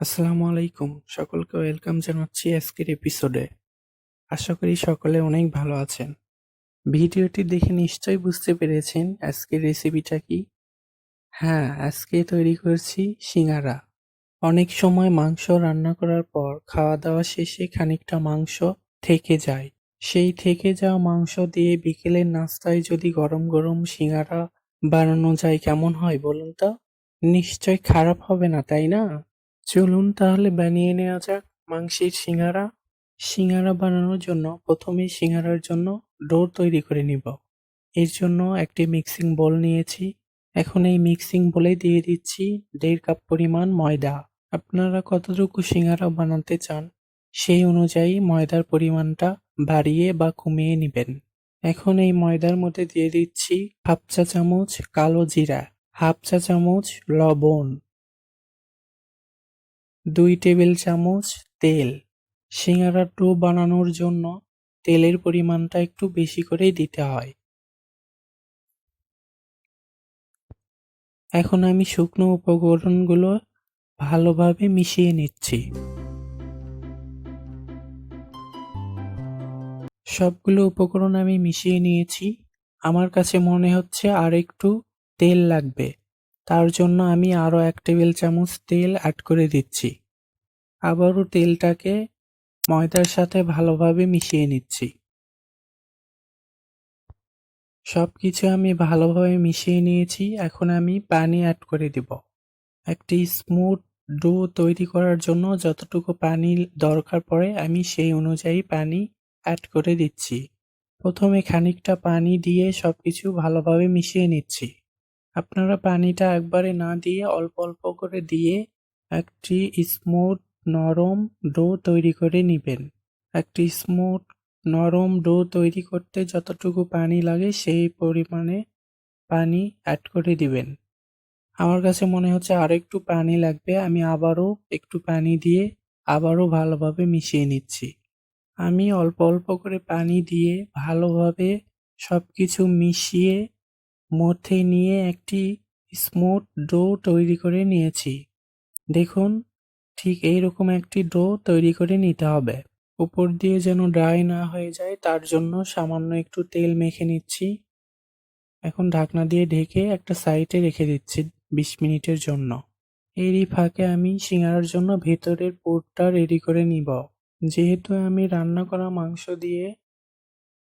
আসসালামু আলাইকুম। সকলকে ওয়েলকাম জানাচ্ছি আজকের এপিসোডে। আশা করি সকলে অনেক ভালো আছেন। ভিডিওটি দেখে নিশ্চয়ই বুঝতে পেরেছেন আজকের রেসিপিটা কি। হ্যাঁ, আজকে তৈরি করছি সিঙ্গারা। অনেক সময় মাংস রান্না করার পর খাওয়া দাওয়া শেষে খানিকটা মাংস থেকে যায়। সেই থেকে যাওয়া মাংস দিয়ে বিকেলের নাস্তায় যদি গরম গরম সিঙ্গারা বানানো যায় কেমন হয় বলুন তো? নিশ্চয় খারাপ হবে না, তাই না? চলুন তাহলে বানিয়ে নেওয়া যাক মাংসের সিঙ্গারা। সিঙ্গারা বানানোর জন্য প্রথমেই সিঙ্গারার জন্য ডো তৈরি করে নিব। এর জন্য একটি মিক্সিং বোল নিয়েছি। এখন এই মিক্সিং বোলে দিয়ে দিচ্ছি 1.5 কাপ পরিমাণ ময়দা। আপনারা কতটুকু সিঙ্গারা বানাতে চান সেই অনুযায়ী ময়দার পরিমাণটা বাড়িয়ে বা কমিয়ে নেবেন। এখন এই ময়দার মধ্যে দিয়ে দিচ্ছি হাফ চা চামচ কালো জিরা, হাফ চা চামচ লবণ, 2 টেবিল চামচ তেল। সিঙ্গারার ডো বানানোর জন্য তেলের পরিমাণটা একটু বেশি করেই দিতে হয়। এখন আমি শুকনো উপকরণগুলো ভালোভাবে মিশিয়ে নিচ্ছি। সবগুলো উপকরণ আমি মিশিয়ে নিয়েছি। আমার কাছে মনে হচ্ছে আর একটু তেল লাগবে। তার জন্য আমি আরও 1 টেবিল চামচ তেল অ্যাড করে দিচ্ছি। আবারও তেলটাকে ময়দার সাথে ভালোভাবে মিশিয়ে নিচ্ছি। সবকিছু আমি ভালোভাবে মিশিয়ে নিয়েছি। এখন আমি পানি অ্যাড করে দিব। একটি স্মুথ ডো তৈরি করার জন্য যতটুকু পানি দরকার পড়ে আমি সেই অনুযায়ী পানি অ্যাড করে দিচ্ছি। প্রথমে খানিকটা পানি দিয়ে সবকিছু ভালোভাবে মিশিয়ে নিচ্ছি। আপনারা পানিটা একবারে না দিয়ে অল্প অল্প করে দিয়ে একটি স্মুথ নরম ডো তৈরি করে নিবেন। একটি স্মুথ নরম ডো তৈরি করতে যতটুকু পানি লাগে সেই পরিমাণে পানি অ্যাড করে দিবেন। আমার কাছে মনে হচ্ছে আরেকটু পানি লাগবে। আমি আবারও একটু পানি দিয়ে আবারও ভালোভাবে মিশিয়ে নিচ্ছি। আমি অল্প অল্প করে পানি দিয়ে ভালোভাবে সবকিছু মিশিয়ে মথে নিয়ে একটি স্মুথ ডো তৈরি করে নিয়েছি। দেখুন, ঠিক এইরকম একটি ডো তৈরি করে নিতে হবে। উপর দিয়ে যেন ড্রাই না হয়ে যায় তার জন্য সামান্য একটু তেল মেখে নিচ্ছি। এখন ঢাকনা দিয়ে ঢেকে একটা সাইডে রেখে দিচ্ছি 20 মিনিটের জন্য। এরই ফাঁকে আমি সিঙ্গারার জন্য ভেতরের পুরটা রেডি করে নিব। যেহেতু আমি রান্না করা মাংস দিয়ে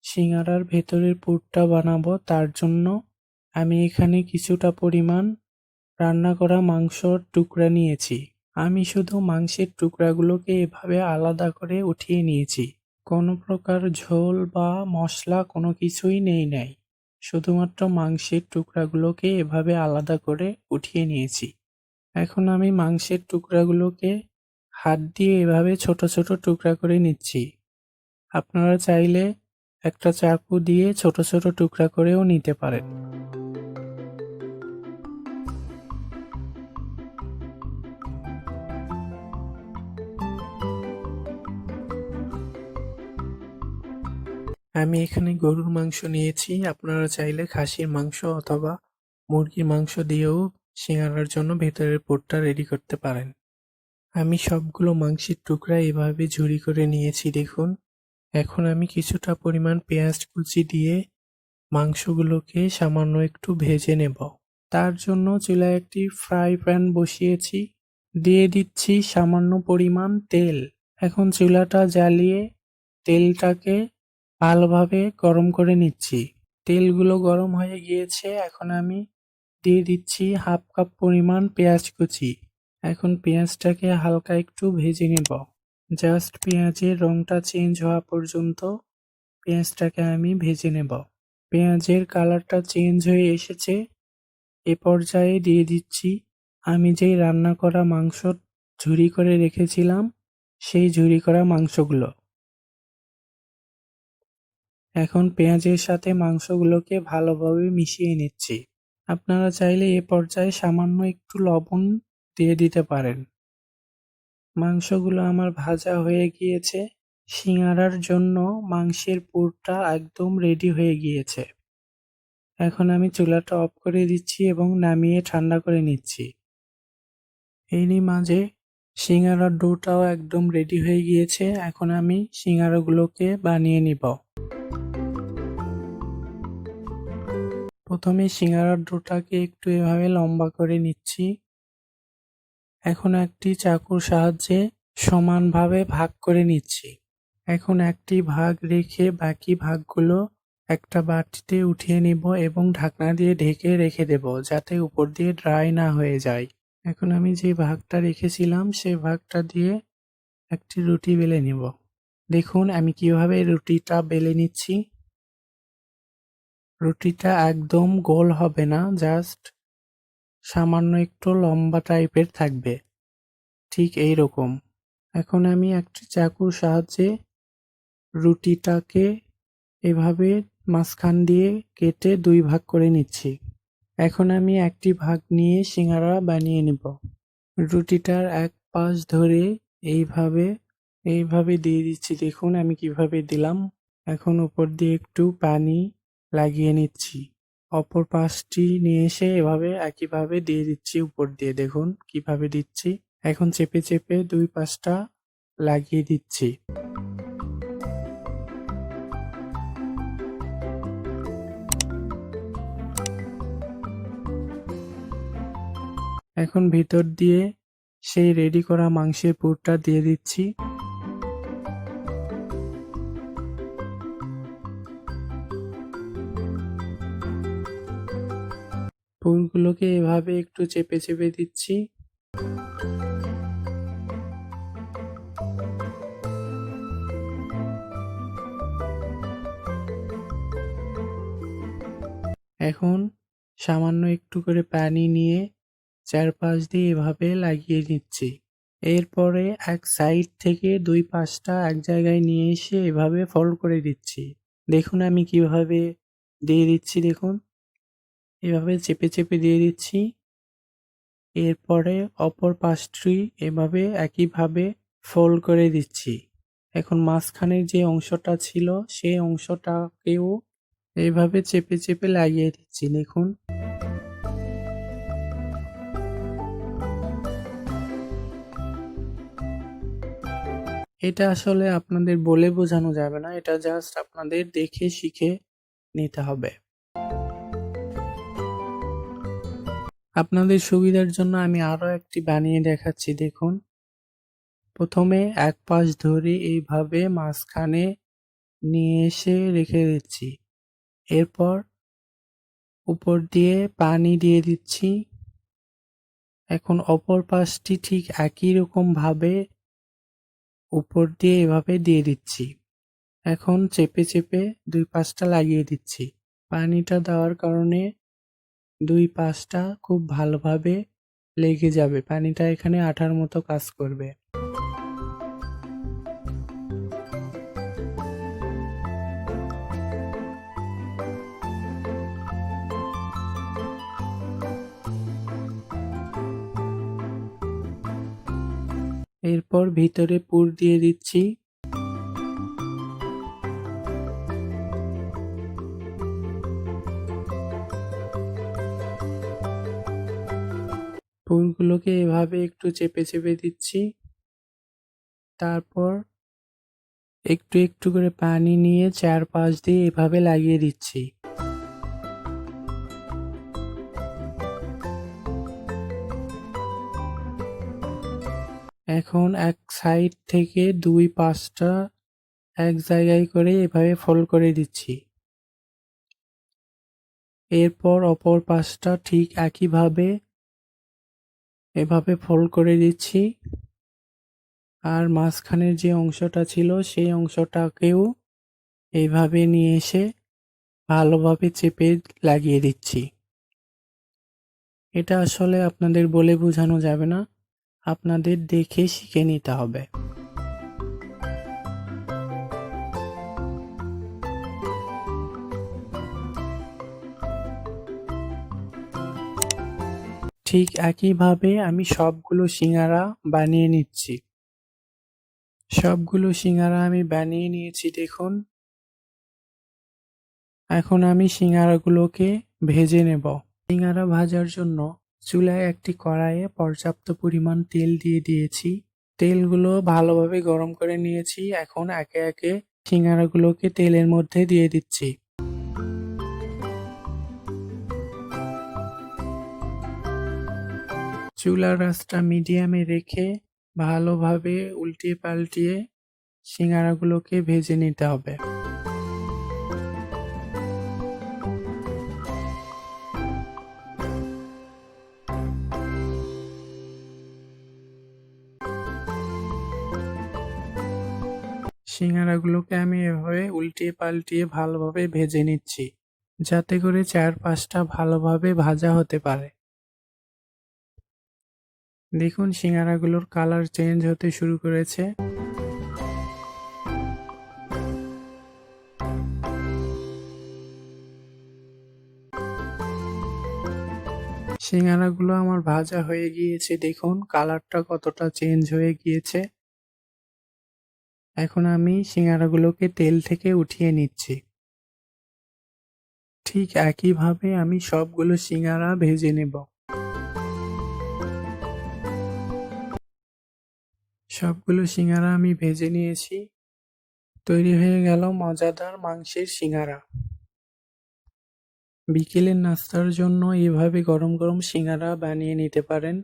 সিঙ্গারার ভেতরের পুরটা বানাবো তার জন্য আমি এখানে কিছুটা পরিমাণ রান্না করা মাংসর টুকরা নিয়েছি। আমি শুধু মাংসের টুকরাগুলোকে এভাবে আলাদা করে উঠিয়ে নিয়েছি। কোনো প্রকার ঝোল বা মশলা কোনো কিছুই নাই। শুধুমাত্র মাংসের টুকরাগুলোকে এভাবে আলাদা করে উঠিয়ে নিয়েছি। এখন আমি মাংসের টুকরাগুলোকে হাত দিয়ে এভাবে ছোট ছোট টুকরা করে নিচ্ছি। আপনারা চাইলে একটা চাকু দিয়ে ছোট ছোট টুকরা করেও নিতে পারেন। আমি এখানে গরুর মাংস নিয়েছি। আপনারা চাইলে খাসির মাংস অথবা মুরগির মাংস দিয়েও সিঙ্গারার জন্য ভেতরের পুরটা রেডি করতে পারেন। আমি সবগুলো মাংসের টুকরা এভাবে ঝুরি করে নিয়েছি দেখুন। এখন আমি কিছুটা পরিমাণ পেঁয়াজ কুচি দিয়ে মাংসগুলোকে সামান্য একটু ভেজে নেব। তার জন্য চুলায় একটি ফ্রাই প্যান বসিয়েছি। দিয়ে দিচ্ছি সামান্য পরিমাণ তেল। এখন চুলাটা জ্বালিয়ে তেলটাকে ভালোভাবে গরম করে নিচ্ছি। তেলগুলো গরম হয়ে গিয়েছে। এখন আমি দিয়ে দিচ্ছি হাফ কাপ পরিমাণ পেঁয়াজ কুচি। এখন পেঁয়াজটাকে হালকা একটু ভেজে নেব। জাস্ট পেঁয়াজের রংটা চেঞ্জ হওয়া পর্যন্ত পেঁয়াজটাকে আমি ভেজে নেব। পেঁয়াজের কালারটা চেঞ্জ হয়ে এসেছে। এ পর্যায়ে দিয়ে দিচ্ছি আমি যেই রান্না করা মাংস ঝুরি করে রেখেছিলাম সেই ঝুরি করা মাংসগুলো। এখন পেঁয়াজের সাথে মাংসগুলোকে ভালোভাবে মিশিয়ে নিচ্ছি। আপনারা চাইলে এ পর্যায়ে সামান্য একটু লবণ দিয়ে দিতে পারেন। মাংসগুলো আমার ভাজা হয়ে গিয়েছে। সিঙ্গারার জন্য মাংসের পুরটা একদম রেডি হয়ে গিয়েছে। এখন আমি চুলাটা অফ করে দিচ্ছি এবং নামিয়ে ঠান্ডা করে নিচ্ছি। এরই মাঝে সিঙ্গারার ডোটাও একদম রেডি হয়ে গিয়েছে। এখন আমি সিঙ্গারাগুলোকে বানিয়ে নিব। প্রথমে সিঙ্গারার ডোটাকে একটু এভাবে লম্বা করে নিচ্ছি। এখন একটি চাকুর সাহায্যে সমানভাবে ভাগ করে নিচ্ছি। এখন একটি ভাগ রেখে বাকি ভাগগুলো একটা বাটিতে উঠিয়ে নিব এবং ঢাকনা দিয়ে ঢেকে রেখে দেব, যাতে উপর দিয়ে ড্রাই না হয়ে যায়। এখন আমি যে ভাগটা রেখেছিলাম সেই ভাগটা দিয়ে একটি রুটি বেলে নিব। দেখুন আমি কিভাবে রুটিটা বেলে নিচ্ছি। রুটিটা একদম গোল হবে না, জাস্ট সামান্য একটু লম্বা টাইপের থাকবে, ঠিক এই রকম। এখন আমি একটি চাকুর সাহায্যে রুটিটাকে এভাবে মাঝখান দিয়ে কেটে 2 ভাগ করে নিচ্ছি। এখন আমি একটি ভাগ নিয়ে সিঙ্গারা বানিয়ে নিব। রুটিটার এক পাশ ধরে এইভাবে দিয়ে দিচ্ছি। দেখুন আমি কিভাবে দিলাম। এখন উপর দিয়ে একটু পানি লাগিয়ে নিচ্ছি। অপর পাশটি নিয়ে এসে এভাবে একইভাবে দিয়ে দিচ্ছি উপর দিয়ে। দেখুন কিভাবে দিচ্ছি। এখন চেপে চেপে 2 পাশটা লাগিয়ে দিচ্ছি। এখন ভিতর দিয়ে সেই রেডি করা মাংসের পুরটা দিয়ে দিচ্ছি। পুরগুলোকে এভাবে একটু চেপে চেপে দিচ্ছি। এখন সামান্য একটু করে পানি নিয়ে চারপাশ দিয়ে এভাবে লাগিয়ে নিচ্ছি। এরপরে এক সাইড থেকে 2 পাশটা এক জায়গায় নিয়ে এসে এভাবে ফোল্ড করে দিচ্ছি। দেখুন আমি কিভাবে দিয়ে দিচ্ছি। দেখুন এভাবে চেপে চেপে দিয়ে দিচ্ছি। এরপরে অপর পাশটি এভাবে একইভাবে ফোল্ড করে দিচ্ছি। এখন মাঝখানের যে অংশটা ছিল সেই অংশটাকেও এইভাবে চেপে চেপে লাগিয়ে দিচ্ছি। দেখুন এটা আসলে আপনাদের বলে বোঝানো যাবে না, এটা জাস্ট আপনাদের দেখে শিখে নিতে হবে। আপনাদের সুবিধার জন্য আমি আরো একটি বানিয়ে দেখাচ্ছি। দেখুন প্রথমে এক পাশ ধরে এইভাবে মাঝখানে নিয়ে এসে রেখে দিচ্ছি। এরপর উপর দিয়ে পানি দিয়ে দিচ্ছি। এখন অপর পাশটি ঠিক একই রকম ভাবে উপর দিয়ে এভাবে দিয়ে দিচ্ছি। এখন চেপে চেপে 2 পাশটা লাগিয়ে দিচ্ছি। পানিটা দেওয়ার কারণে 2 পাশটা খুব ভালোভাবে লেগে যাবে। পানিটা এখানে আঠার মতো কাজ করবে। এরপর ভিতরে পুর দিয়ে দিচ্ছি। পুরগুলোকে এভাবে একটু চেপে চেপে দিচ্ছি। তারপর একটু একটু করে পানি নিয়ে চারপাশ দিয়ে এভাবে লাগিয়ে দিচ্ছি। এখন এক সাইড থেকে 2 পাশটা এক জায়গায় করে এভাবে ফোল্ড করে দিচ্ছি। এরপর অপর পাশটা ঠিক একইভাবে এভাবে ফোল্ড করে দিচ্ছি। আর মাঝখানের যে অংশটা ছিল সেই অংশটাকেও এইভাবে নিয়ে এসে ভালোভাবে চেপে লাগিয়ে দিচ্ছি। এটা আসলে আপনাদের বলে বোঝানো যাবে না, আপনাদের দেখে শিখে নিতে হবে। ঠিক একইভাবে আমি সবগুলো সিঙ্গারা বানিয়ে নিচ্ছি। সবগুলো সিঙ্গারা আমি বানিয়ে নিয়েছি। দেখুন এখন আমি সিঙ্গারাগুলোকে ভেজে নেব। সিঙ্গারা ভাজার জন্য চুলায় একটি কড়াইয়ে পর্যাপ্ত পরিমাণ তেল দিয়ে দিয়েছি। তেলগুলো ভালোভাবে গরম করে নিয়েছি। এখন একে একে সিঙ্গারাগুলোকে তেলের মধ্যে দিয়ে দিচ্ছি। চুলার আঁচটা মিডিয়ামে রেখে ভালোভাবে উল্টিয়ে পাল্টিয়ে সিঙ্গারাগুলোকে ভেজে নিতে হবে। সিঙ্গারাগুলোকে আমি এভাবে উল্টিয়ে পাল্টিয়ে ভালোভাবে ভেজে নিচ্ছি, যাতে করে চারপাশটা ভালোভাবে ভাজা হতে পারে। দেখুন সিঙ্গারাগুলোর কালার চেঞ্জ হতে শুরু করেছে। সিঙ্গারাগুলো আমার ভাজা হয়ে গিয়েছে, দেখুন কালারটা কতটা চেঞ্জ হয়ে গিয়েছে। এখন আমি সিঙ্গারাগুলোকে তেল থেকে উঠিয়ে নিচ্ছি। ঠিক একইভাবে আমি সবগুলো সিঙ্গারা ভেজে নেব। সবগুলো সিঙ্গারা আমি ভেজে নিয়েছি। তৈরি হয়ে গেল মজাদার মাংসের সিঙ্গারা। বিকেলের নাস্তার জন্য এভাবে গরম গরম সিঙ্গারা বানিয়ে নিতে পারেন।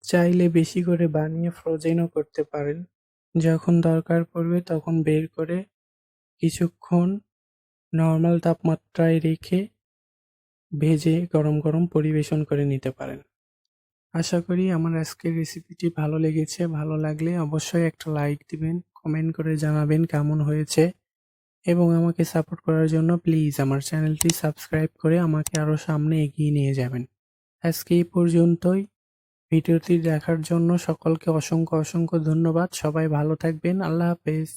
চাইলে বেশি করে বানিয়ে ফ্রোজেনও করতে পারেন। যখন দরকার পড়বে তখন বের করে কিছুক্ষণ নর্মাল তাপমাত্রায় রেখে ভেজে গরম গরম পরিবেশন করে নিতে পারেন। আশা করি আমার আজকের রেসিপিটি ভালো লেগেছে। ভালো লাগলে অবশ্যই একটা লাইক দিবেন, কমেন্ট করে জানাবেন কেমন হয়েছে এবং আমাকে সাপোর্ট করার জন্য প্লিজ আমার চ্যানেলটি সাবস্ক্রাইব করে আমাকে আরও সামনে এগিয়ে নিয়ে যাবেন। আজকে এই পর্যন্তই। ভিডিওটি দেখার জন্য সকলকে অসংখ্য অসংখ্য ধন্যবাদ। সবাই ভালো থাকবেন। আল্লাহ হাফেজ।